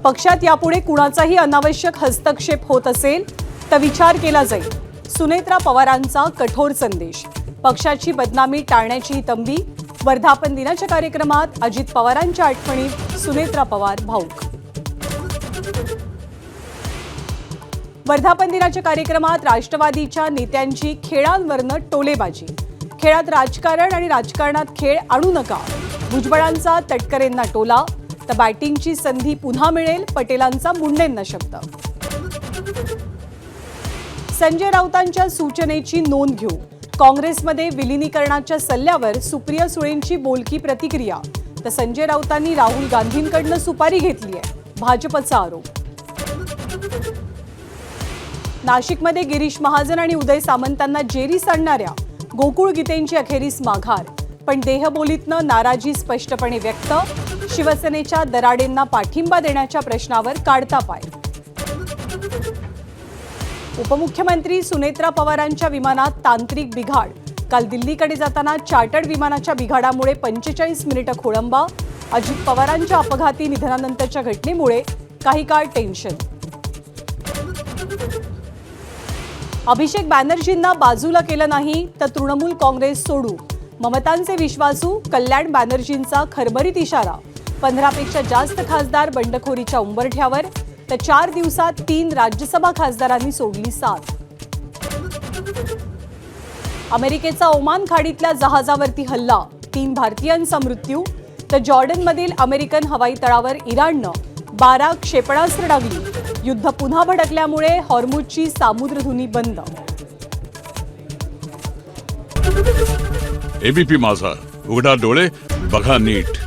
पक्षात यापुढे कुणाचाही अनावश्यक हस्तक्षेप होत असेल तर विचार केला जाईल. सुनेत्रा पवारांचा कठोर संदेश. पक्षाची बदनामी टाळण्याची ही तंबी. वर्धापन दिनाच्या कार्यक्रमात अजित पवारांच्या आठवणीत सुनेत्रा पवार भाऊक. वर्धापन दिनाच्या कार्यक्रमात राष्ट्रवादीच्या नेत्यांची खेळांवरनं टोलेबाजी. खेळात राजकारण आणि राजकारणात खेळ आणू नका. भुजबळांचा तटकरेंना टोला तर बॅटिंगची संधी पुन्हा मिळेल, पटेलांचा मुंडेंना शब्द. संजय राऊतांच्या सूचनेची नोंद घेऊ. काँग्रेसमध्ये विलिनीकरणाच्या सल्ल्यावर सुप्रिया सुळेंची बोलकी प्रतिक्रिया. तर संजय राऊतांनी राहुल गांधींकडनं सुपारी घेतली आहे, भाजपचा आरोप. नाशिकमध्ये गिरीश महाजन आणि उदय सामंतांना जेरी सांडणाऱ्या गोकुळ गीतेंची अखेरीस माघार. पण देहबोलीतनं नाराजी स्पष्टपणे व्यक्त. शिवसेनेच्या दराडेंना पाठिंबा देण्याच्या प्रश्नावर काढता पाय. उपमुख्यमंत्री सुनेत्रा पवारांच्या विमानात तांत्रिक बिघाड. काल दिल्लीकडे जाताना चार्टर्ड विमानाच्या बिघाडामुळे 45 मिनिटं खोळंबा. अजित पवारांच्या अपघाती निधनानंतरच्या घटनेमुळे काही काळ टेन्शन. अभिषेक बॅनर्जींना बाजूला केलं नाही तर तृणमूल काँग्रेस सोडू. ममतांचे विश्वासू कल्याण बॅनर्जींचा खरबरीत इशारा. 15पेक्षा जास्त खासदार बंडखोरीच्या उंबरठ्यावर. तर 4 दिवसात 3 राज्यसभा खासदारांनी सोडली साथ. अमेरिकेचा ओमान खाडीतल्या जहाजावरती हल्ला. 3 भारतीयांचा मृत्यू. तर जॉर्डनमधील अमेरिकन हवाई तळावर इराणनं 12 क्षेपणास्त्र डागली. युद्ध पुन्हा भडकल्यामुळे हॉर्मुझची सामुद्रधुनी बंद. एबीपी माझा, उघडा डोळे बघा नीट.